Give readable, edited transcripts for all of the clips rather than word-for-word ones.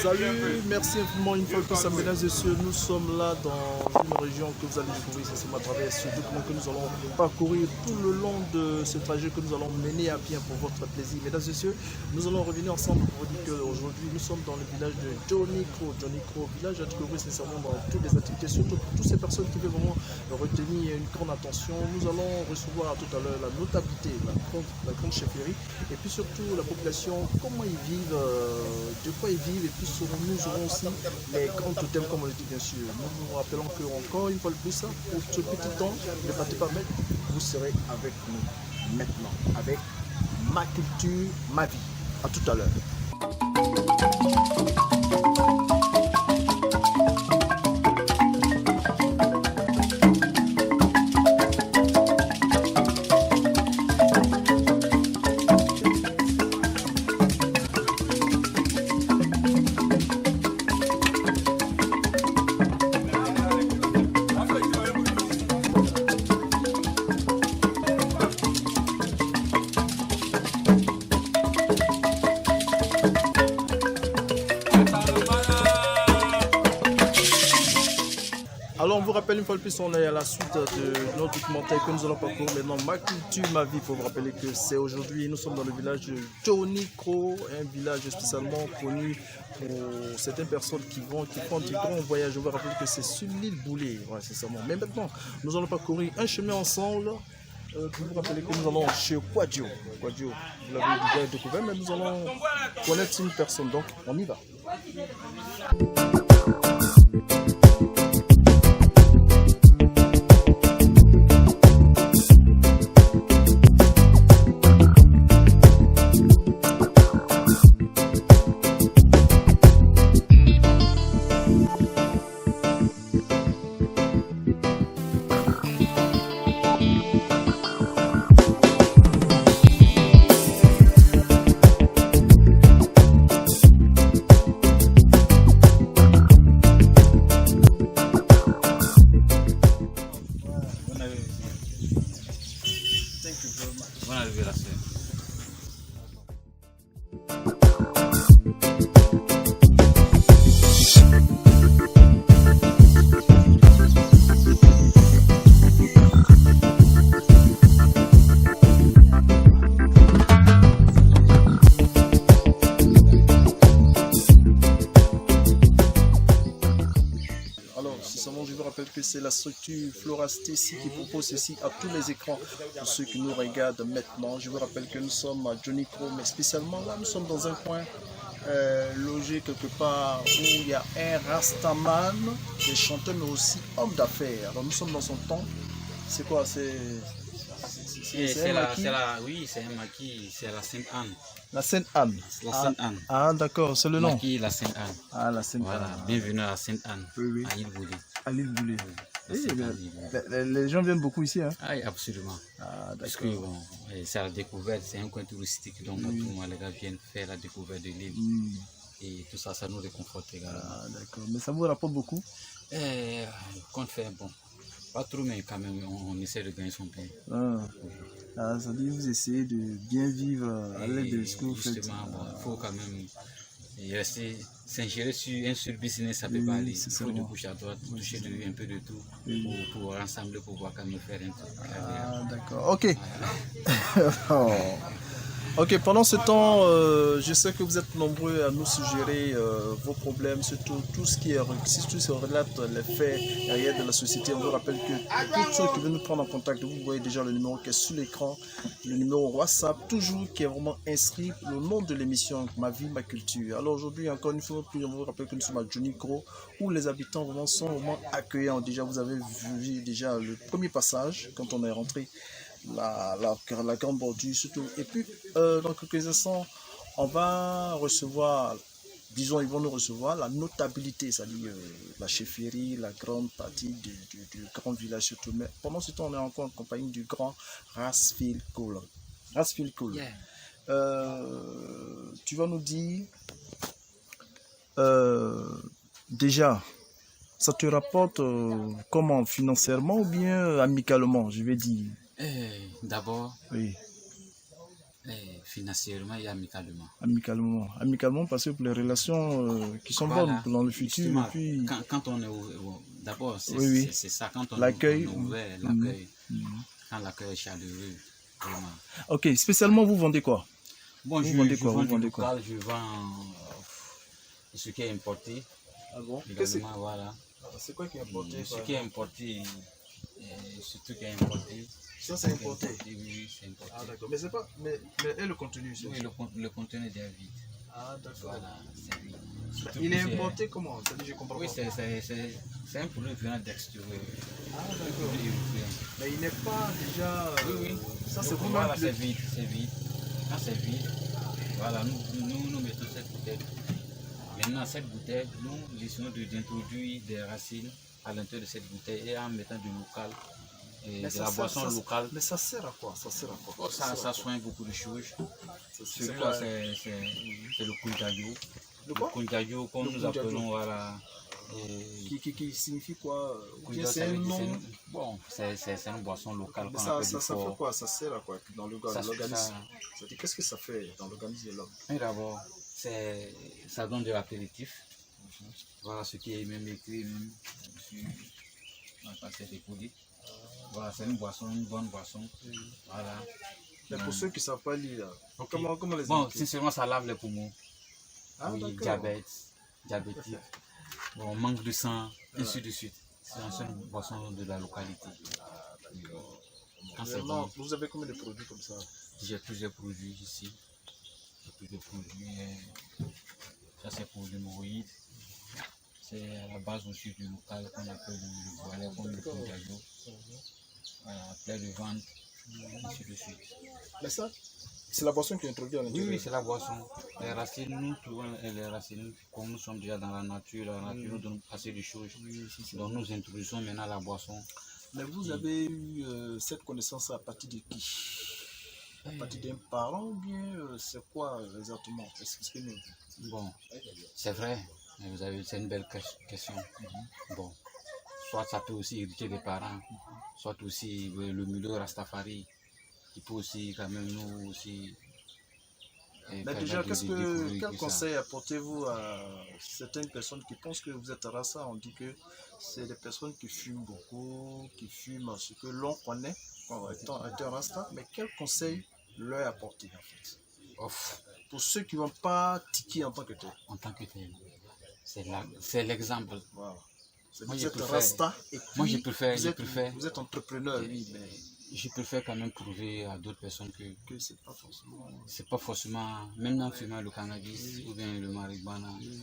Salut, merci infiniment une fois de plus, mesdames et messieurs. Nous sommes là dans une région que vous allez découvrir, c'est à travers ce document que nous allons parcourir tout le long de ce trajet que nous allons mener à bien pour votre plaisir. Mesdames et messieurs, nous allons revenir ensemble pour vous dire qu'aujourd'hui nous sommes dans le village de Johnny Crow. Johnny Crow, village à découvrir sincèrement dans toutes les activités, surtout pour toutes ces personnes qui veulent vraiment retenir une grande attention. Nous allons recevoir tout à l'heure la notabilité, la grande chefferie, et puis surtout la population, comment ils vivent, de quoi ils vivent, et puis nous aurons aussi les grands totems, comme on le dit bien sûr. Nous vous rappelons que encore une fois de plus, pour ce petit temps, ne battez pas, mais vous serez avec nous maintenant, avec ma culture, ma vie. À tout à l'heure. Alors on vous rappelle une fois de plus, on est à la suite de notre documentaire que nous allons parcourir maintenant, ma culture, ma vie. Pour vous rappeler que c'est aujourd'hui, nous sommes dans le village de Johnny Crow, un village spécialement connu pour certaines personnes qui font du grand voyage. Je vous rappelle que c'est sur l'île Boulay, ouais, c'est ça. Mais maintenant, nous allons parcourir un chemin ensemble. Pour vous rappeler que nous allons chez Quadio. Quadio, vous l'avez déjà découvert, mais nous allons connaître une personne, donc on y va. Bonne arrivée la sœur. Je vous rappelle que c'est la structure Florastécie qui propose ceci à tous les écrans pour ceux qui nous regardent maintenant. Je vous rappelle que nous sommes à Johnny Crow, mais spécialement là, nous sommes dans un coin logé quelque part où il y a un rastaman, des chanteurs, mais aussi homme d'affaires. Alors nous sommes dans son temps. C'est quoi? Oui, c'est un maquis, c'est la Sainte-Anne. La Sainte-Anne. La Sainte-Anne. Ah, d'accord, c'est le nom. Maquis, la Sainte-Anne. Ah, la Sainte-Anne. Voilà, bienvenue à la Sainte-Anne, oui. à l'île Boulay. À l'île Boulay. Les gens viennent beaucoup ici, hein? Ah, absolument. Ah, parce que bon, c'est la découverte, c'est un coin touristique, donc à tout moment les gars viennent faire la découverte de l'île. Et tout ça, ça nous réconforte également. Ah, d'accord. Mais ça vous rapporte beaucoup? Qu'on fait, bon, pas trop, mais quand même, on essaie de gagner son pain. Ah, ça dit vous essayez de bien vivre à l'aide de ce que vous faites. Justement, bon, il faut quand même rester s'ingérer sur un seul business, ça ne peut pas aller. Il faut de gauche à droite, toucher un peu de tout pour rassembler, pour pouvoir quand même faire un truc. Ah, d'accord. Ok. Oh. Ok, pendant ce temps, je sais que vous êtes nombreux à nous suggérer vos problèmes, surtout tout ce qui est, si tout se relate les faits derrière de la société. On vous rappelle que tous ceux qui veulent nous prendre en contact, vous voyez déjà le numéro qui est sur l'écran, le numéro WhatsApp, toujours qui est vraiment inscrit, le nom de l'émission, Ma vie, ma culture. Alors aujourd'hui, encore une fois, on vous rappelle que nous sommes à Johnny Crow, où les habitants vraiment sont vraiment accueillants. Déjà, vous avez vu déjà le premier passage quand on est rentré. La grande bordure surtout. Et puis dans quelques instants on va recevoir, disons ils vont nous recevoir la notabilité, c'est-à-dire la chefferie, la grande partie du grand village surtout. Mais pendant ce temps on est encore en compagnie du grand Rasfield Cole. Tu vas nous dire déjà, ça te rapporte comment, financièrement ou bien amicalement, je vais dire? D'abord, oui. Financièrement et amicalement. Amicalement. Amicalement parce que pour les relations qui sont bonnes dans le futur. Et puis... quand on est d'abord, c'est oui. ça, quand on l'accueil. est ouvert, l'accueil, quand l'accueil est chaleureux, vraiment. Ok, spécialement vous vendez quoi? Bon, je vends du local, je vends ce qui est importé. Ah bon? Voilà. C'est quoi qui est importé? Ce qui est importé, surtout qui est importé. Ça c'est importé? Oui, c'est importé. Ah d'accord, mais c'est pas... Mais et le contenu? Oui, le contenu est vide. Ah d'accord. Voilà, c'est vide. Il est importé comment? Je comprends pas. Oui, c'est un produit venant d'extérieur. Ah d'accord. Mais il n'est pas déjà... Oui. Ça c'est vraiment... Voilà, c'est vide. Quand c'est vide, voilà, nous mettons cette bouteille. Maintenant, cette bouteille, nous essayons d'introduire des racines à l'intérieur de cette bouteille et en mettant du local. Et de la boisson locale. Mais ça sert à quoi? Ça soigne beaucoup de choses. Celui-là, c'est le kunjayo. Le quoi? Le kunjayo, comme nous appelons, voilà. Qui signifie quoi? C'est un nom. Bon, c'est une boisson locale. Mais ça fait quoi? Ça sert à quoi dans l'organisme? Qu'est-ce que ça fait dans l'organisme de l'homme? D'abord, ça donne de l'apéritif. Voilà ce qui est même écrit même sur cette produit. Voilà, c'est une bonne boisson. Voilà. Mais pour ceux qui ne savent pas lire, comment les bon, sincèrement, ça lave les poumons. Ah, oui, diabétique. Bon, manque de sang, ainsi de suite. C'est une boisson de la localité. Vraiment, vous avez combien de produits comme ça? J'ai plusieurs produits ici. Ça, c'est pour l'hémorroïde. C'est à la base aussi du local qu'on appelle le voilet, comme le kunjayo. Voilà, après le ventre, ainsi de suite. Mais ça, c'est la boisson qui est introduite à l'intérieur? Oui, c'est la boisson. Les racines, nous trouvons les racines, comme nous sommes déjà dans la nature nous donne assez de choses. Donc nous introduisons maintenant la boisson. Mais vous avez eu cette connaissance à partir de qui? À partir d'un parent ou bien c'est quoi exactement? Expliquez-nous. Bon, c'est vrai, c'est une belle question. Bon, soit ça peut aussi hériter des parents, soit aussi le milieu Rastafari, qui peut aussi quand même nous aussi. Mais déjà, quel conseil apportez-vous à certaines personnes qui pensent que vous êtes Rasta? On dit que c'est des personnes qui fument beaucoup, qui fument ce que l'on connaît étant Rasta, mais quel conseil leur apporter en fait? Pour ceux qui ne vont pas tiquer en tant que tel. En tant que tel, c'est l'exemple. Wow. Vous êtes Rasta et puis moi, je préfère. Vous êtes entrepreneur, oui, mais je préfère quand même prouver à d'autres personnes que c'est pas forcément, même en fumant le cannabis ou bien le marijuana, il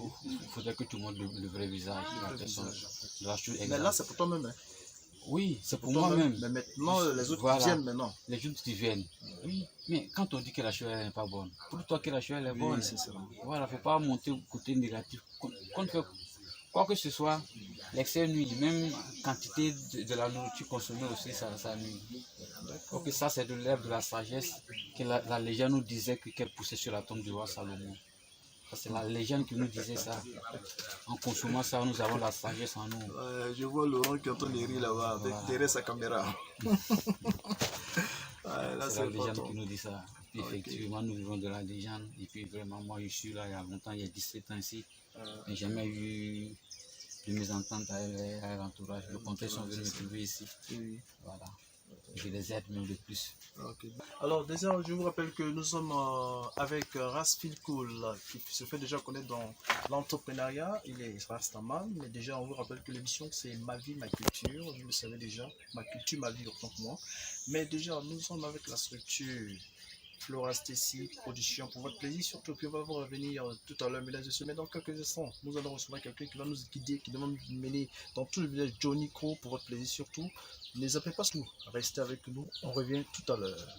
faudrait que tout le monde le vrai visage de la personne. Mais là, c'est pour toi-même. Hein? Oui, c'est pour moi-même. Mais maintenant, les autres qui viennent maintenant. Les autres qui viennent. Oui, mais quand on dit que la chose n'est pas bonne, pour toi que la chose est bonne, voilà, il ne faut pas monter au côté négatif. Quoi que ce soit, l'excès nuit, même quantité de la nourriture consommée aussi, ça nuit. Donc ça, c'est de l'herbe de la sagesse que la légende nous disait qu'elle poussait sur la tombe du roi Salomon. C'est la légende qui nous disait ça. En consommant ça, nous avons la sagesse en nous. Je vois Laurent qui entend les rires là-bas derrière sa caméra. C'est la légende qui nous dit ça. Puis effectivement, nous vivons de la légende. Et puis vraiment, moi, je suis là il y a longtemps, il y a 17 ans ici. Je n'ai jamais eu de mésentente à l'entourage. Le contraire, ils sont venus me trouver ici. Voilà. Je les aide même de plus. Okay. Alors déjà, je vous rappelle que nous sommes avec Rasfil Cool, qui se fait déjà connaître dans l'entrepreneuriat. Il est Rastaman, mais déjà on vous rappelle que l'émission c'est Ma vie, ma culture. Vous le savez déjà, ma culture, ma vie autant que moi. Mais déjà, nous sommes avec la structure Florastécie Production pour votre plaisir, surtout que va vous revenir tout à l'heure, mesdames et messieurs. Mais dans quelques instants, nous allons recevoir quelqu'un qui va nous guider, qui va nous mener dans tout le village Johnny Crow pour votre plaisir surtout. Ne zappez pas nous, restez avec nous, on revient tout à l'heure.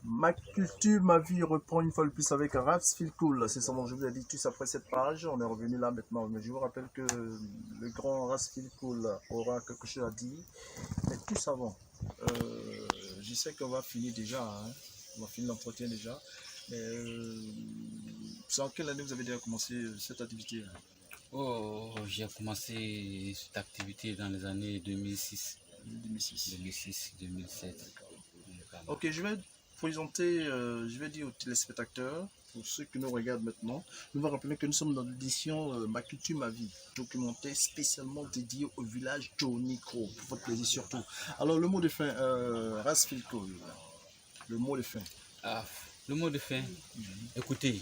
Ma culture, ma vie reprend une fois de plus avec Rasfil Cool. C'est ça, je vous ai dit tout après cette page. On est revenu là maintenant. Mais je vous rappelle que le grand Rasfil Cool aura quelque chose à dire. Mais tout avant, je sais qu'on va finir déjà. Hein. On va finir l'entretien déjà. Mais c'est en quelle année vous avez déjà commencé cette activité? Oh, j'ai commencé cette activité dans les années 2006. 2007. Ok, je vais présenter, je vais dire aux téléspectateurs, pour ceux qui nous regardent maintenant, nous allons rappeler que nous sommes dans l'édition Ma culture, ma vie, documentaire spécialement dédié au village Jonikro, pour votre plaisir surtout. Alors, le mot de fin, Rasfilko, le mot de fin. Ah, le mot de fin, écoutez,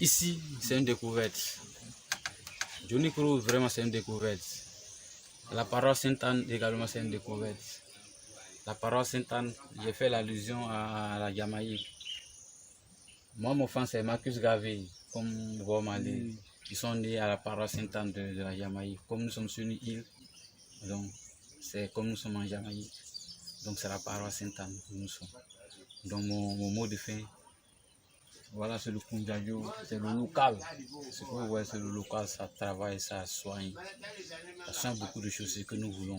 ici, c'est une découverte. Jonikro, vraiment, c'est une découverte. La parole Sainte-Anne, également, c'est une découverte. La parole Sainte-Anne, j'ai fait l'allusion à la Jamaïque. Moi, mon fan, c'est Marcus Garvey, comme Bob Marley. Ils sont nés à la parole Sainte-Anne de la Jamaïque. Comme nous sommes sur une île, donc c'est comme nous sommes en Jamaïque. Donc c'est la parole Sainte-Anne où nous sommes. Donc mon mot de fin, voilà, c'est le Kunjajo, c'est le local. Ce que vous voyez, c'est le local, ça travaille, ça soigne. Ça soigne beaucoup de choses, c'est ce que nous voulons.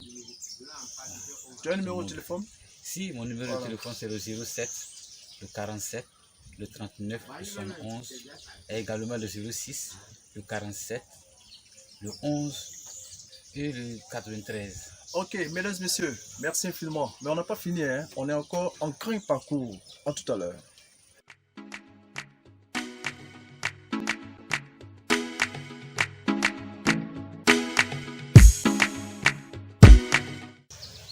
Tu as un numéro de téléphone? Si, mon numéro de téléphone, c'est le 07, le 47, le 39, le 71, et également le 06, le 47, le 11 et le 93. Ok, mesdames, messieurs, merci infiniment. Mais on n'a pas fini, hein? On est encore en grand parcours. À tout à l'heure.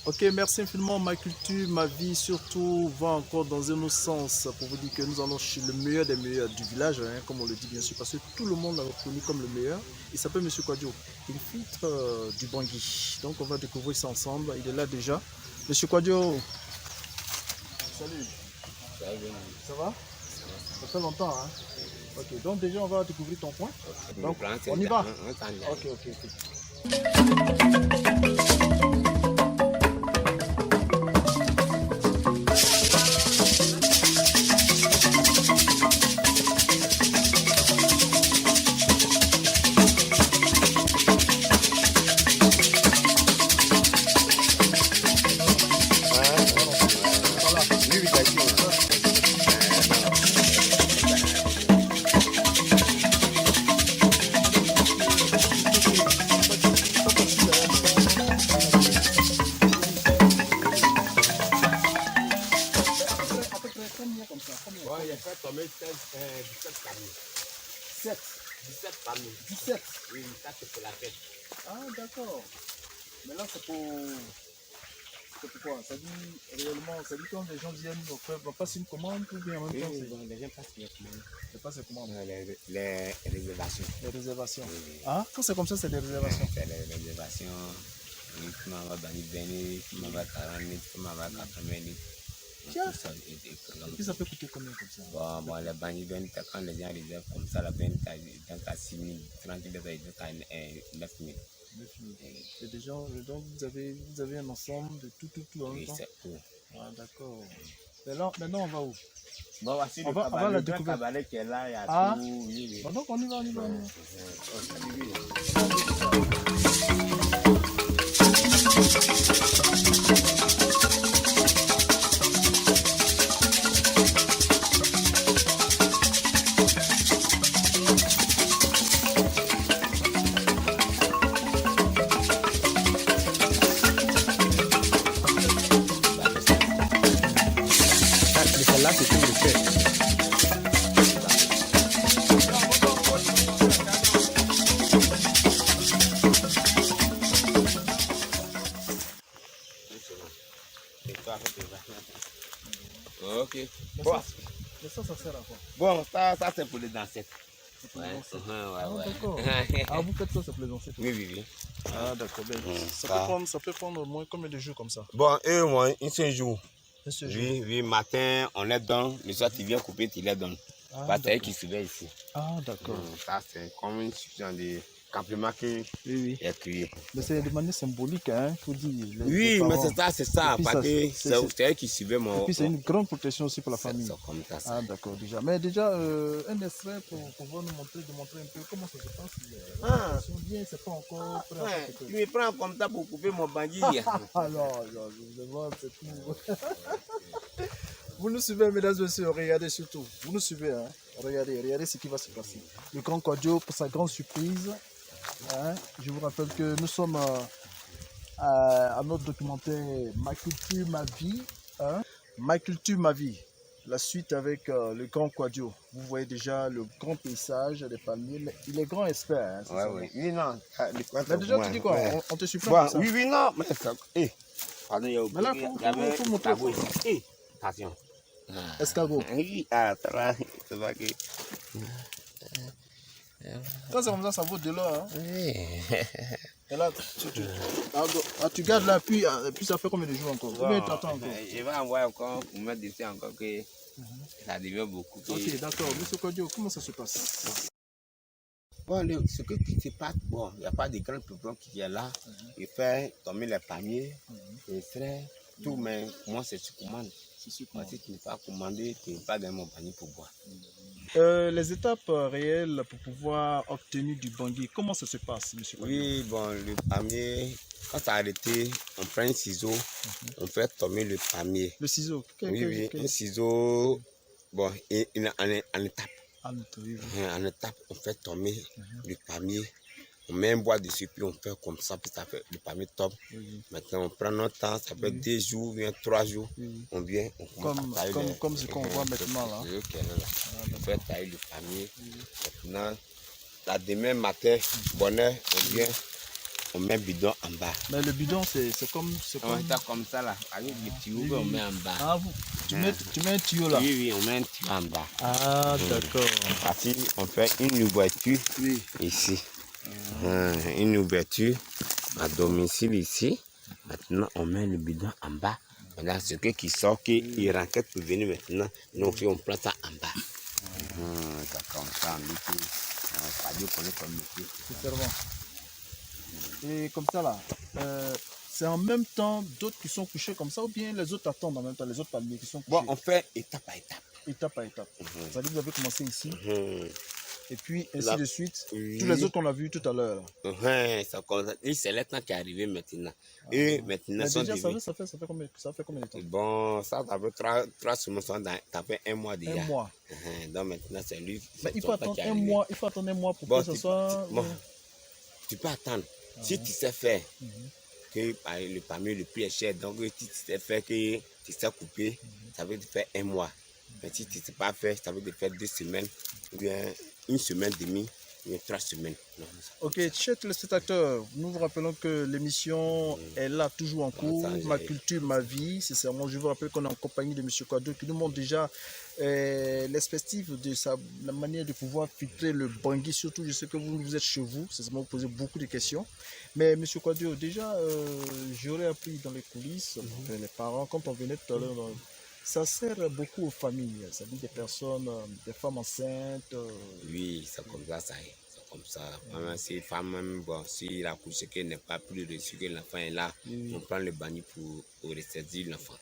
Ok, merci infiniment. Ma culture, ma vie, surtout, va encore dans un autre sens pour vous dire que nous allons chez le meilleur des meilleurs du village, hein, comme on le dit bien sûr, parce que tout le monde l'a reconnu comme le meilleur. Il s'appelle Monsieur Kwadjo. Il filtre du Bangui. Donc on va découvrir ça ensemble. Il est là déjà. Monsieur Kwadjo. Salut. Ça va? Ça fait longtemps, hein? Ok, donc déjà on va découvrir ton point. Donc on y va. Ok, ok, ok. Ouais, il a fait tomber 17 camions. 7. 17 camions. 17. Oui, ça c'est pour la fête. Ah, d'accord. Mais là, c'est pour quoi? Ça dit réellement, ça dit quand les gens viennent, on passe une commande ou bien en même temps Oui, bon, les gens passent les commandes. c'est pas ces commandes. Les réservations. Les réservations. Oui. Ah, quand c'est comme ça, c'est des réservations. C'est les réservations. Qui m'en va banni béni, qui m'en va 40 000, qui m'en va 80 000. Tiens. Et puis ça peut coûter combien comme ça? Bon, les bannis béni, quand les gens réservent comme ça, la béni, donc à 6 000, 30 000, donc à 9 000. Et déjà, donc vous avez un ensemble de tout en même Oui, temps? c'est tout. Ah, d'accord. Maintenant, on va où? Bon, voici On le va cabaret, la le grand découvrir. cabaret qui est là, il y a Ah. tout. Oui, Bon, donc on y va. Là, c'est tout le fait. Ok. Bon, Mais ça sert à quoi? bon ça c'est pour les dansettes. C'est pour Ouais, les ancêtres. ouais, Ah, ouais. d'accord. Ah, vous faites ça, c'est pour les ancêtres. Oui. Ah, d'accord. Ben, ça peut prendre au moins combien de jours comme ça? Bon, eux, moi, un seul jour. Un seul jour. Oui, matin, on les donne. Le soir, tu viens couper, tu les donnes. Ah, Parce que c'est eux d'accord. qui surveillent ici. Ah, d'accord. Ça, c'est comme une suffisance de complément qui Oui. est créé. Mais c'est de manière symbolique, hein, faut dire. Oui, mais c'est ça. Et puis Parce ça, que c'est- c'est eux qui surveillent mon. Et puis c'est une grande protection aussi pour la famille. C'est comme ça. Ah, d'accord, déjà. Mais déjà, un extrait pour pouvoir nous montrer un peu comment ça se passe. Ah. Bien, c'est pas encore prêt à Ouais, faire quelque tu chose. me prends comme ça pour couper mon bandit. Ah non, je vois, c'est tout. Vous nous suivez, mesdames et messieurs, regardez surtout. Vous nous suivez, hein. Regardez ce qui va se passer. Le grand Kwadjo, pour sa grande surprise, Hein? Je vous rappelle que nous sommes à notre documentaire Ma culture, ma vie. Hein? Ma culture, ma vie. La suite avec le grand Quadio. Vous voyez déjà le grand paysage des palmiers. Mais il est grand expert. Hein, Oui, non. Mais déjà, tu dis quoi? Ouais. On te suit Bon, ça. oui, non. Mais ça. Pardon, Mais là, il faut montrer. Attention. Escargot. Oui, ça va que. Quand c'est comme ça vaut de l'eau. Hein? Oui. Et là, tu gardes là, puis ça fait combien de jours encore? Combien de temps encore? Je vais envoyer encore pour mettre dessus encore que ça devient beaucoup. Ok, d'accord. Monsieur Quadio, comment ça se passe? Bon, ce que tu sais pas, bon, il n'y a pas de grand problème qui est là. Il fait tomber les palmiers, les frais, tout, mais moi c'est sur commande. Si tu n'es pas commandé, tu ne peux pas gagner mon panier pour boire. Les étapes réelles pour pouvoir obtenir du bangui, comment ça se passe, monsieur Quadio? Oui, bon, le palmier, quand tu as arrêté, on prend un ciseau, on fait tomber le palmier. Le ciseau? Oui, un ciseau, bon, en étape. En étape, on fait tomber le palmier. On met un bois dessus, puis on fait comme ça, puis ça fait le palmier top. Maintenant, on prend notre temps, ça fait 2 jours, bien 3 jours. On vient, on commence à tailler comme ce qu'on voit maintenant là. On fait tailler le palmier. Maintenant, la demain matin, bonne heure, on vient, on met le bidon en bas. Mais le bidon, c'est comme... On fait comme ça là, avec le tuyau, on met en bas. Ah, tu mets un tuyau là? Oui, on met un tuyau en bas. Ah, d'accord. Ainsi, on fait une ouverture ici. Une ouverture à domicile ici. Maintenant, on met le bidon en bas. Maintenant, ce qui sort, il renquête pour venir maintenant. Nous, on prend ça en bas. C'est comme ça, on dit qu'on est comme métier. Sincèrement. Et comme ça là, c'est en même temps d'autres qui sont couchés comme ça ou bien les autres attendent en même temps, les autres palmiers qui sont couchés? Bon, on fait étape par étape. Étape par étape. Ça veut dire que vous avez commencé ici. Et puis ainsi Là, de suite. oui. Tous les autres, on l'a vu tout à l'heure. C'est le temps qui est arrivé maintenant. Et maintenant, Mais déjà, ça fait combien de temps? Bon, ça fait 3 semaines, ça fait 1 mois déjà. 1 mois. Donc maintenant, c'est lui. Mais il faut attendre un mois. Il faut attendre 1 mois pour que ce soit. Bon, tu peux attendre. Si tu sais faire que le palmier le plus est cher, donc si tu sais faire que tu sais couper, ça veut te faire 1 mois. Mais si tu ne sais pas faire, ça veut te faire 2 semaines, ou bien 1 semaine et demie, ou bien 3 semaines. Non, ok, chers téléspectateurs, nous vous rappelons que l'émission est là, toujours en cours. Ma culture, ma vie. Sincèrement, je vous rappelle qu'on est en compagnie de M. Quadio qui nous montre déjà l'expertise de la manière de pouvoir filtrer le bangui. Surtout, je sais que vous êtes chez vous, sincèrement, vous posez beaucoup de questions. Mais M. Quadio, déjà, j'aurais appris dans les coulisses, les parents, quand on venait tout à l'heure, ça sert beaucoup aux familles, c'est-à-dire des personnes, des femmes enceintes. Oui, c'est comme ça, ça est. C'est comme ça. Même si femme, même, bon, si la couche n'est pas plus reçue que l'enfant est là, on prend le bangui pour ressaisir l'enfant.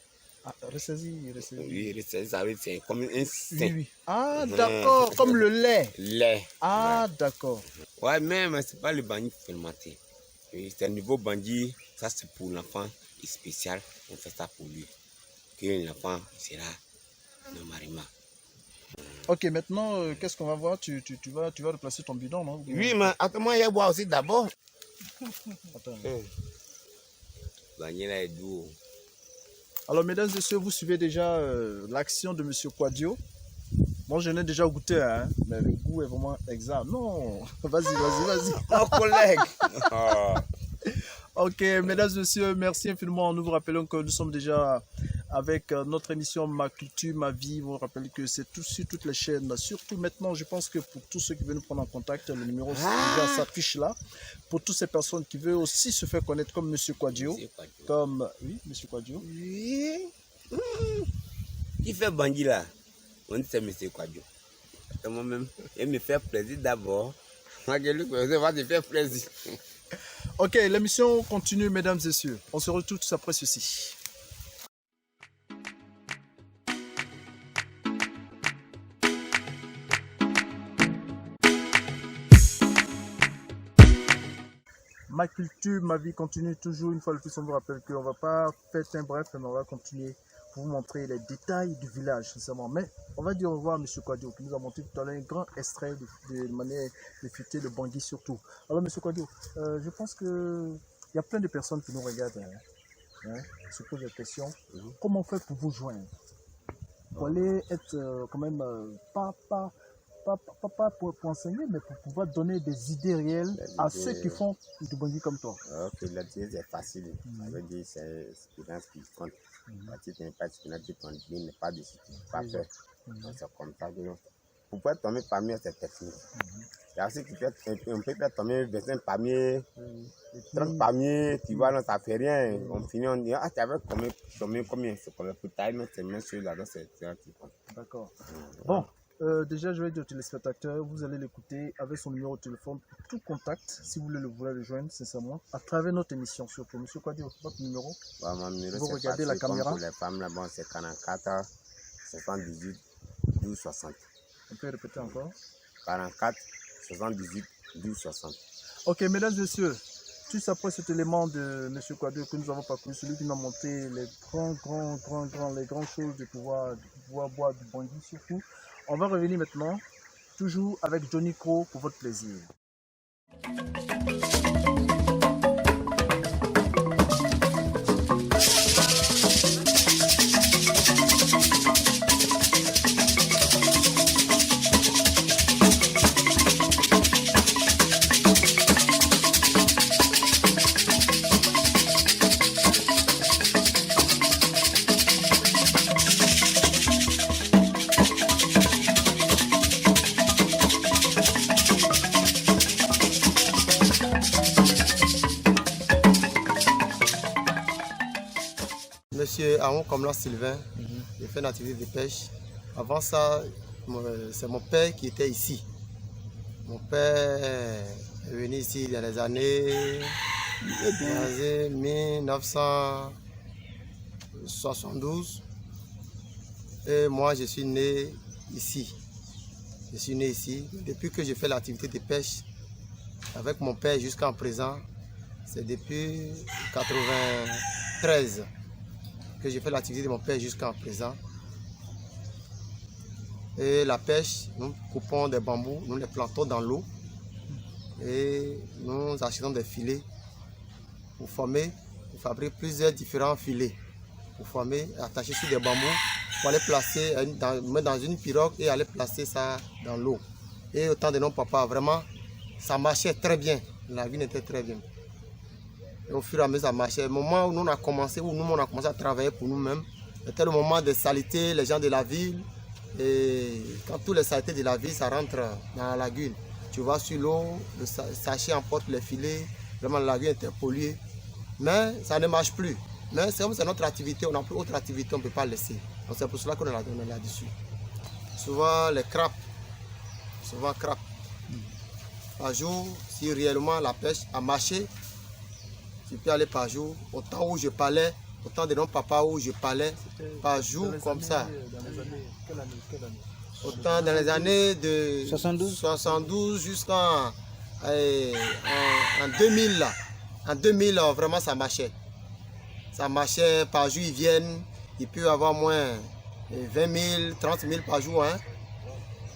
Ah, ressaisir. Oui, ressaisir, ça veut dire c'est comme un sein. Oui. Ah, d'accord, comme le lait. Lait. Ah, d'accord. Ouais, mais c'est pas le bangui fermenté. Oui, c'est un nouveau bangui, ça c'est pour l'enfant spécial, on fait ça pour lui. Que l'enfant sera normalement. Ok, maintenant, qu'est-ce qu'on va voir? Tu vas replacer ton bidon, non? Oui, mais attends-moi, il y a boire aussi d'abord. Attends. Bangui là est doux. Alors, mesdames et messieurs, vous suivez déjà l'action de M. Quadio. Moi, je n'ai déjà goûté, hein, mais le goût est vraiment exact. Non, vas-y. Oh, collègue. Ok, mesdames et messieurs, merci infiniment. Nous vous rappelons que nous sommes déjà avec notre émission Ma culture, ma vie. Vous vous rappelez que c'est tout sur toutes les chaînes. Surtout maintenant, je pense que pour tous ceux qui veulent nous prendre en contact, le numéro déjà s'affiche là. Pour toutes ces personnes qui veulent aussi se faire connaître comme M. Quadio. Comme, oui, M. Quadio. Oui. Qui fait bangui là? On dit c'est M. Quadio. Moi-même, il me fait plaisir d'abord. Moi, je va te faire plaisir. Ok, l'émission continue, mesdames et messieurs. On se retrouve tout après ceci. Ma culture, ma vie continue toujours. Une fois de plus, on vous rappelle qu'on ne va pas faire un bref, mais on va continuer pour vous montrer les détails du village, sincèrement. Mais on va dire au revoir à M. Kouadio, qui nous a montré tout à l'heure un grand extrait de manière de fuiter le Bangui surtout. Alors, M. Kouadio, je pense qu'il y a plein de personnes qui nous regardent, se posent des questions. Comment on fait pour vous joindre? Pour aller être quand même, pas pour enseigner, mais pour pouvoir donner des idées réelles à ceux qui font du Bangui comme toi. L'idée c'est facile. Ça veut dire c'est l'expérience qui compte. Si tu n'es pas expérimenté, ton idée n'est pas dessus, tu ne peux pas faire. Donc c'est comme ça que nous. Pour pouvoir tomber parmi ces techniques. Il y a aussi qui fait, on peut faire tomber 25 palmiers, 30 palmiers, tu vois, non, ça fait rien. On finit, on dit, ah, tu avais combien? C'est combien pour tailler notre main sur là-dedans, c'est un petit peu. D'accord. Bon. Déjà, je vais dire aux téléspectateurs, vous allez l'écouter avec son numéro de téléphone pour tout contact, si vous voulez le joindre, sincèrement, à travers notre émission surtout. Monsieur Kouadio, votre numéro? Mon numéro, vous regardez la caméra. Pour les femmes, là, bon, c'est 44 78 12 60. On peut répéter encore? 44 78 12 60. Ok, mesdames et messieurs, juste après cet élément de M. Kouadio que nous avons parcouru, celui qui nous a montré les grandes choses de pouvoir boire du Bangui surtout. On va revenir maintenant, toujours avec Johnny Crow pour votre plaisir. Monsieur Aron Komla Sylvain, j'ai fait une activité de pêche. Avant ça, c'est mon père qui était ici. Mon père est venu ici dans les années 1972. Et moi, je suis né ici. Je suis né ici. Depuis que je fais l'activité de pêche avec mon père jusqu'à présent, c'est depuis 1993. Que j'ai fait l'activité de mon père jusqu'à présent. Et la pêche, nous coupons des bambous, nous les plantons dans l'eau et nous achetons des filets pour fabriquer plusieurs différents filets pour former, attacher sur des bambous pour aller placer dans une pirogue et aller placer ça dans l'eau. Et au temps de nos papas, vraiment, ça marchait très bien, la vie était très bien. Et au fur et à mesure, ça marchait. Le moment où nous on a commencé à travailler pour nous-mêmes, c'était le moment des saletés, les gens de la ville. Et quand tous les saletés de la ville, ça rentre dans la lagune. Tu vas sur l'eau, le sachet emporte les filets, vraiment la lagune était polluée. Mais ça ne marche plus. Mais c'est comme c'est notre activité, on n'a plus autre activité, on ne peut pas laisser. Donc c'est pour cela qu'on est là-dessus. Souvent les crapes. Par jour, si réellement la pêche a marché, je peux aller par jour. Au temps où je parlais, au temps de nos papas où je parlais, par jour comme ça. Autant dans les années de 72 jusqu'en en 2000 là. En 2000, vraiment ça marchait. Ça marchait par jour, ils viennent, il peut y avoir moins 20 000, 30 000 par jour. Hein?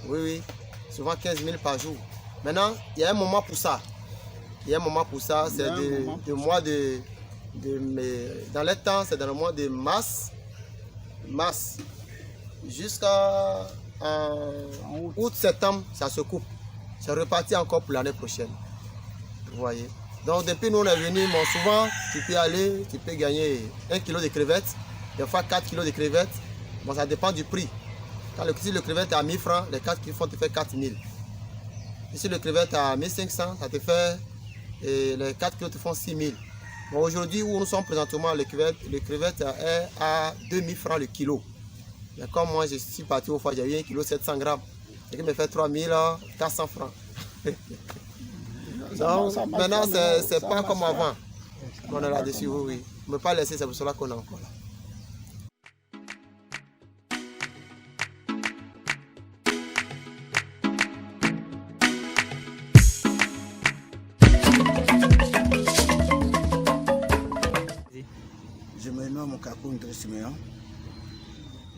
Oui, souvent 15 000 par jour. Maintenant, il y a un moment pour ça. C'est dans les temps, c'est dans le mois de mars jusqu'à août, septembre, ça se coupe. C'est reparti encore pour l'année prochaine. Vous voyez. Donc depuis nous on est venus, souvent tu peux gagner 1 kg de crevettes, des fois 4 kg de crevettes. Bon, ça dépend du prix. Quand le crevette est à 1000 francs, les 4 kg te fait 4000. Ici le crevette est à 1500, ça te fait, et les 4 kg te font 6000. Bon, aujourd'hui où nous sommes présentement, le crevette est à 2000 francs le kilo. Mais comme moi je suis parti au foie, j'ai eu 1 kg 700 grammes, ce qui me fait 3400 francs. Donc, maintenant, c'est pas comme avant. On est là-dessus, oui. On ne peut pas laisser, c'est pour cela qu'on est encore là. Je me nomme Kakou Ndre Siméon.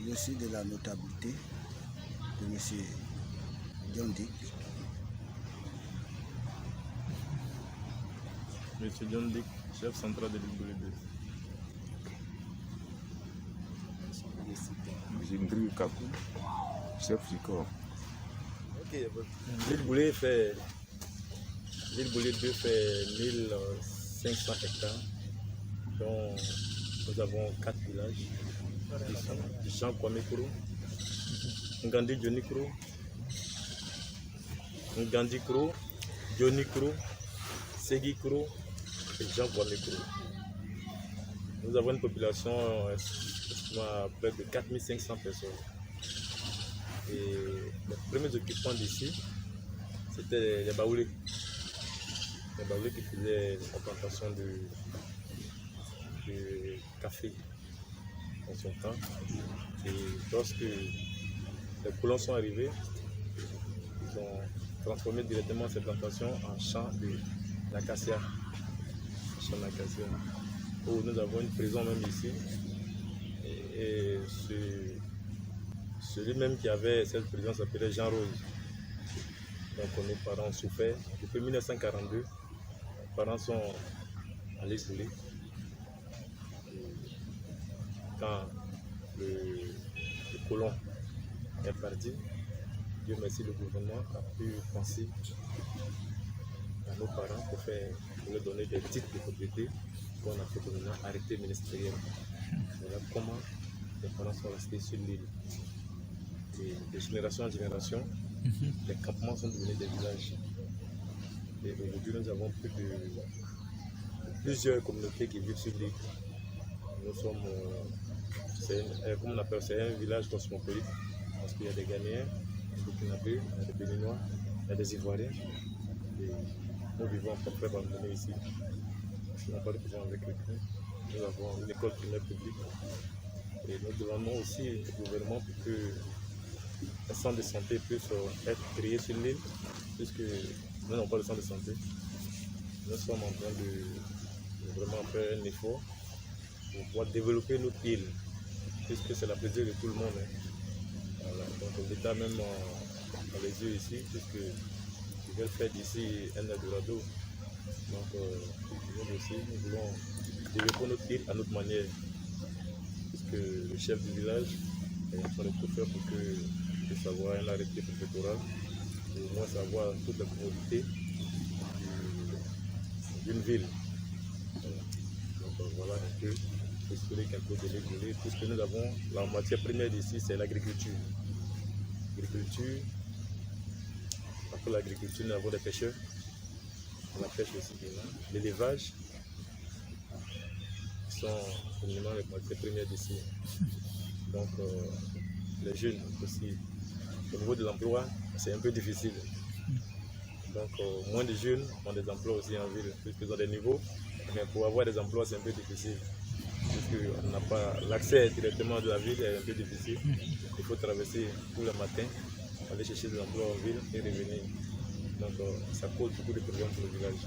Je suis de la notabilité de M. John Dick. M. John Dick, chef central de l'île Boulé 2. Jimbri Kakou, chef du corps. Ok, l'île Boulé 2 fait 1500 hectares, dont nous avons 4 villages. Jean Kwame Kuro, Ngandi Johnny Kuro, Ngandi Kuro, Johnny Kuro, Segui Kuro et Jean Kwame Kuro. Nous avons une population à près de 4500 personnes. Et les premiers occupants d'ici, c'était les Baoulés. Les Baoulés qui faisaient la plantation de café en son temps. Et lorsque les colons sont arrivés, ils ont transformé directement ces plantations en champs d'acacia. Où nous avons une prison même ici. Et celui même qui avait cette prison s'appelait Jean Rose. Donc nos parents ont souffert. Depuis 1942, mes parents sont allés isoler. Quand le colon est parti, Dieu merci, le gouvernement a pu penser à nos parents pour leur donner des titres de propriété qu'on a fait maintenant arrêté ministériel. Voilà comment les parents sont restés sur l'île. Et de génération en génération, les campements sont devenus des villages. Et aujourd'hui, nous avons plusieurs communautés qui vivent sur l'île. Nous sommes, comme on appelle, c'est un village cosmopolite, parce qu'il y a des Ghanéens, des Burkinabés, il y a des Béninois, il y a des Ivoiriens. Et nous vivons en propre abandonné ici. Nous n'avons pas de besoin avec le crime. Nous avons une école primaire publique. Et nous demandons aussi au gouvernement pour que un centre de santé puisse être créé sur l'île, puisque nous n'avons pas de centre de santé. Nous sommes en train de vraiment faire un effort pour pouvoir développer notre île, puisque c'est la plaisir de tout le monde. Voilà. Donc l'État même a les yeux ici, puisqu'ils veulent faire d'ici un Eldorado. Donc nous aussi, nous voulons développer notre île à notre manière, puisque le chef du village est en train de tout faire pour que puisse avoir un arrêté préfectoral, et au moins savoir toutes les commodités d'une ville. Donc voilà un peu l'historique un peu de l'île, puisque nous avons la matière première d'ici, c'est l'agriculture. L'agriculture, après l'agriculture, nous avons des pêcheurs, la pêche aussi, l'élevage, qui sont communément les matières premières d'ici. Donc les jeunes aussi, au niveau de l'emploi, c'est un peu difficile. Donc moins de jeunes ont des emplois aussi en ville, puisqu'ils ont des niveaux, mais pour avoir des emplois c'est un peu difficile. Puisqu'on n'a pas l'accès directement de la ville, est un peu difficile. Il faut traverser tous les matins, aller chercher des emplois en ville et revenir. Donc ça cause beaucoup de problèmes pour le village.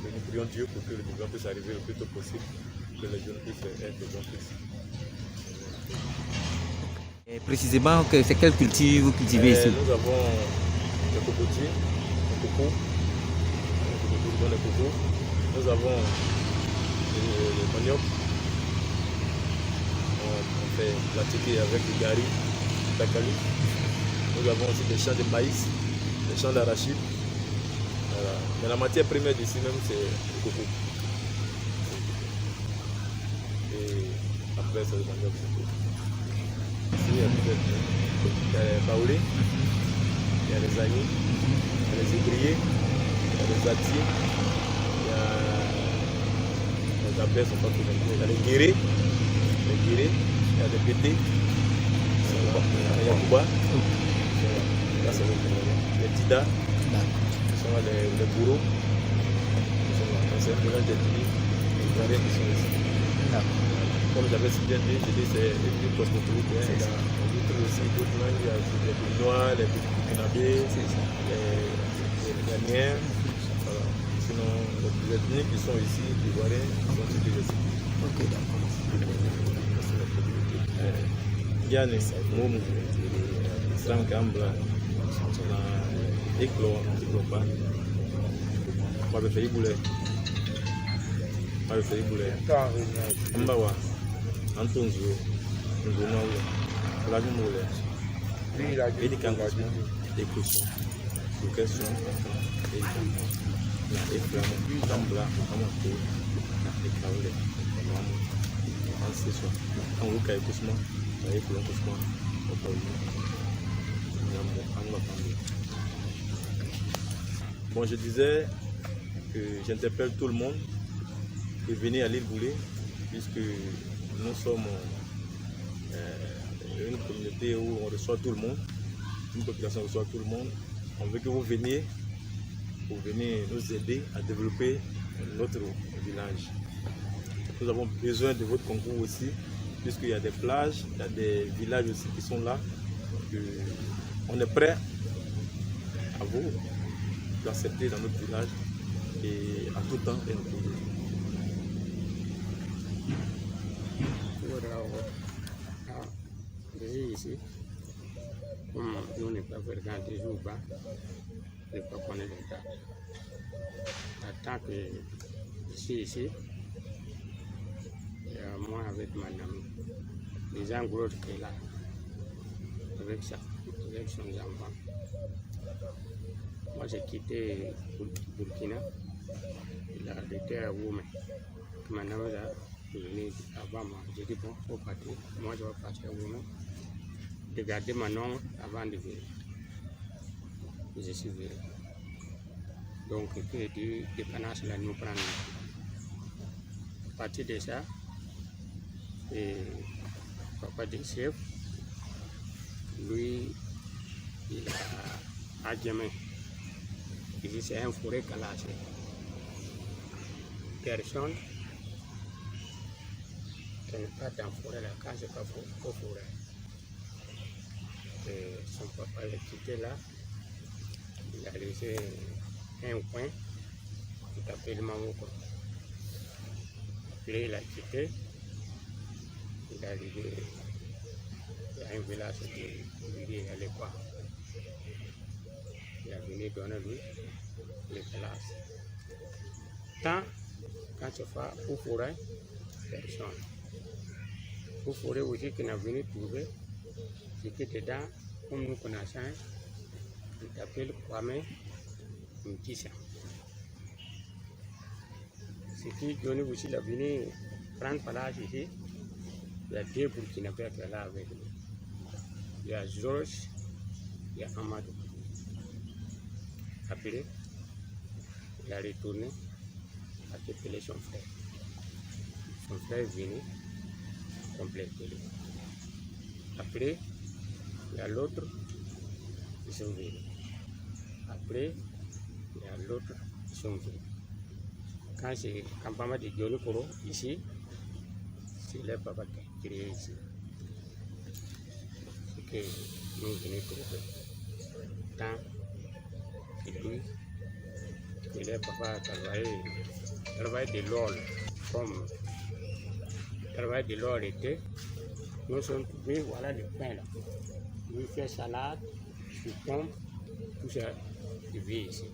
Nous prions Dieu pour que le gouvernement puisse arriver le plus tôt possible, que les jeunes puissent être des gens ici. Et précisément, c'est quelle culture vous cultivez ici? Nous avons le cocotier, le coco, le coco. Nous avons le manioc. On fait pratiquer avec le gari, le takali. Nous avons aussi des champs de maïs, des champs d'arachide. Voilà. Mais la matière première d'ici même, c'est le coco. Et après, c'est le manioc. Ici, il y a les baoulés, il y a les agnis, il y a les ébriers, il y a les atiers, il y a les abeilles, sont pas tout les il y a les guérés, il y a les pétés, il y a les yakouba, là c'est les tida, ce sont les bourreaux, c'est un mélange d'ethnies, les Ivoiriens qui sont ici. Comme j'avais si bien dit, c'est une cosmopolite. On trouve aussi d'autres langues, il y a les Béninois, les Burkinabés, les Ghanéens. Voilà. Sinon, les ethnies qui sont ici, les Ivoiriens, sont ici. Ok, d'accord. Diane, Momo, Frank Ambra, Eklo, Tiklopa, Mabe Feiboulé, Mbawa, Antonzo, Nzomaou, Flavimoulé, Edikangazou, Ekouson, Loukesson, Edikangazou, Eklamou, Ambra, Amanto, Ekaoulé, Mamou, Ansesso, Anouka Ekoussman, Ekoulon Kousman, Okaoulé, Bon, je disais que j'interpelle tout le monde de venir à l'île Boulé, puisque nous sommes une communauté où on reçoit tout le monde, une population reçoit tout le monde. On veut que vous veniez pour venir nous aider à développer notre village. Nous avons besoin de votre concours aussi, puisqu'il y a des plages, il y a des villages aussi qui sont là. On est prêt à vous accepter dans notre village et à tout temps et en tout lieu. Ici, comme nous n'est pas fréquentés jour bas, ne pas connaître l'État. Tant que ici, moi avec madame, les gens gros qui est là, avec son enfant. Moi j'ai quitté Burkina, il a été à Woumé. Madame là, avant moi, j'ai dit bon, faut partir. Moi je vais partir à Woumé. De garder mon nom avant de venir. Je suis venu. Donc, que du dépendance là nous prendre. À partir de ça, et papa de chef, lui, il a adjamé. Ici, c'est un forêt classé. Personne qui n'est pas dans la forêt, là, quand c'est pas forêt. Et son papa l'a quitté là, il a laissé un coin qui s'appelle Mamoko. Après il a quitté, il est arrivé à un village qui il n'allait pas. Il a venu donner lui les places. Tant quand tu fais au forêt, personne. Au forêt aussi qui n'a venu trouver. J'étais dedans, comme nous connaissons, il s'appelle Kwame Mkissa. Ce qui donne aussi la venue prendre place ici, il y a deux Burkinabés qui sont là avec nous. Il y a Georges, il y a Amadou. Après, il a retourné à appeler son frère. Son frère est venu compléter. Après, il y a l'autre, ils sont venus. Après, il y a l'autre, ils sont venus. Quand c'est campement de Diony Koro, ici, c'est le papa qui a créé ici. C'est que nous venons trouver. Tant que lui, que le papa a travaillé de l'or, comme travail de l'or était, nous sommes trouvés, voilà le pain là. Lui fait salade, pomme, tout ça, il vit ici.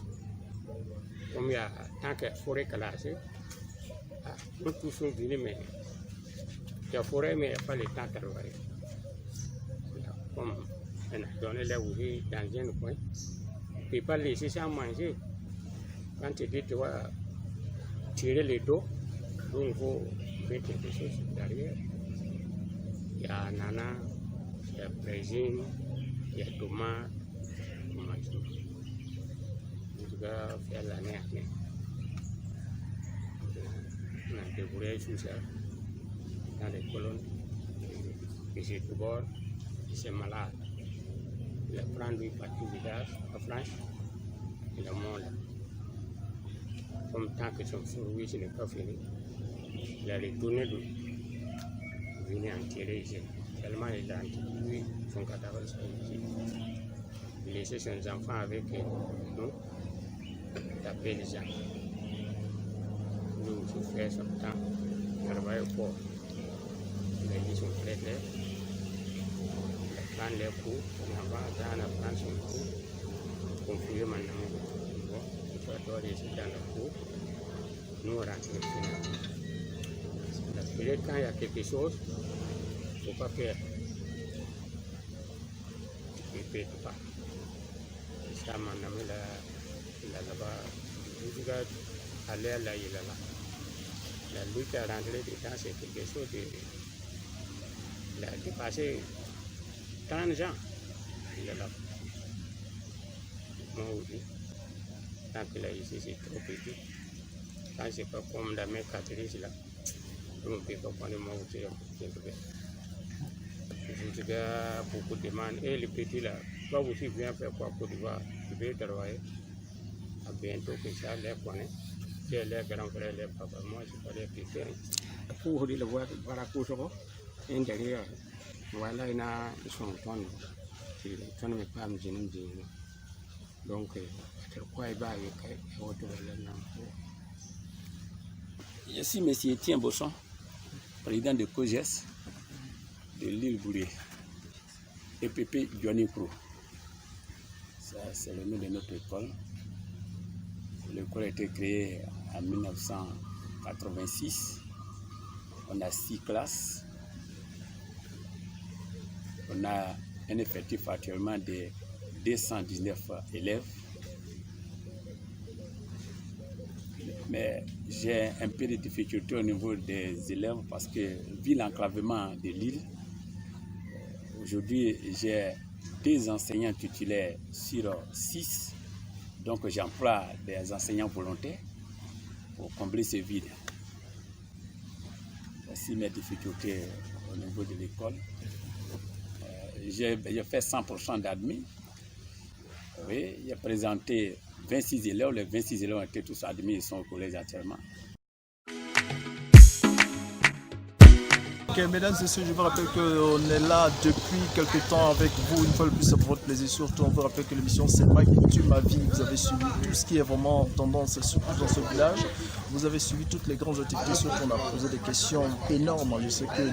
Comme il y a tant que forêt classée, nous tous sommes venus, mais il y a forêt, mais il n'y a pas le temps de travailler. Comme on a donné là où il est dans un coin, on ne peut pas laisser ça manger. Quand tu dis tu vas tirer les dos, donc il faut mettre quelque chose derrière. Il y a ananas, il y a praisine, il y a tomates, on mange tout. En tout cas, faire l'année à l'année. On a découvert tout ça dans les colonnes. Et c'est tout bord, il s'est malade. Il a pris lui parti du village à France, il a mort là. Comme tant que son survie n'est pas fini, il a retourné lui. Venir en tirer ici. Tellement il a enterré son cadavre ici. Il laissait ses enfants avec nous, taper les gens. Nous, il fait son temps, travailler au port. Il a dit son frère, prendre les cours, on va prendre son cours, conclure maintenant. Bon, il faut réussir dans le cours, nous on rentre finalement. Peut-être quand il y a quelque chose, il ne faut pas faire. Il ne peut pas. Ça m'a amené là-bas. Je regarde aller là, il est là. La lutte à rentrer dedans, c'est quelque chose de. Il a dépassé 30 ans. Il est là. Moi aussi. Tant que là, ici, c'est trop petit. Quand c'est pas comme dans mes catégories là, on ne peut pas prendre moi aussi. Je regarde beaucoup de demandes. Et le petit là, toi aussi, viens faire quoi pour voir. Tu veux travailler. À bientôt que ça les connaît. C'est les grands frères, les papas. Moi, je ne suis pas les petits. Pour le voir, voilà, pour ça, et derrière, voilà, il y a son ton. Tu ne peux pas me dire. Donc, pourquoi il va y avoir Je suis M. Etienne Bosson, président de COGES de l'île Bouré, EPP Johnny Pro. Ça, c'est le nom de notre école. L'école a été créée en 1986. On a 6 classes. On a un effectif actuellement de 219 élèves. Mais j'ai un peu de difficulté au niveau des élèves parce que, vu l'enclavement de l'île, aujourd'hui j'ai 2 enseignants titulaires sur 6. Donc j'emploie des enseignants volontaires pour combler ce vide. Voici mes difficultés au niveau de l'école. J'ai fait 100% d'admis. Oui, j'ai présenté 26 élèves. Les 26 élèves ont été tous admis, ils sont au collège actuellement. Ok, mesdames et messieurs, je vous rappelle qu'on est là depuis quelques temps avec vous, une fois de plus, pour votre plaisir. Surtout, on vous rappelle que l'émission c'est Ma Culture, Ma Vie. Vous avez suivi tout ce qui est vraiment tendance, surtout dans ce village. Vous avez suivi toutes les grandes activités, surtout on a posé des questions énormes. Je sais que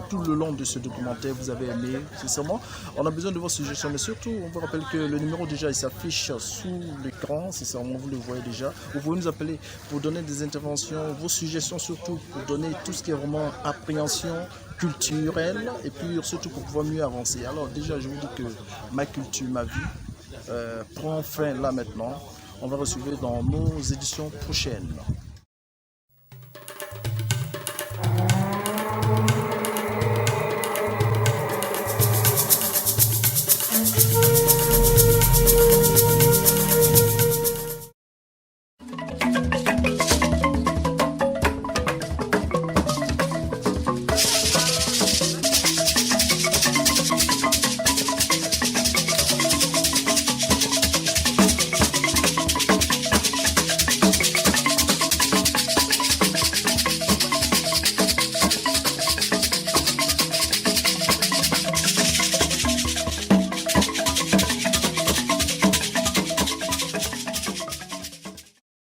tout le long de ce documentaire, vous avez aimé, sincèrement. On a besoin de vos suggestions, mais surtout, on vous rappelle que le numéro déjà, il s'affiche sous l'écran, sincèrement, vous le voyez déjà. Vous pouvez nous appeler pour donner des interventions, vos suggestions surtout, pour donner tout ce qui est vraiment appréhension culturelle et puis surtout pour pouvoir mieux avancer. Alors déjà, je vous dis que Ma Culture, Ma Vie prend fin là maintenant. On va recevoir dans nos éditions prochaines.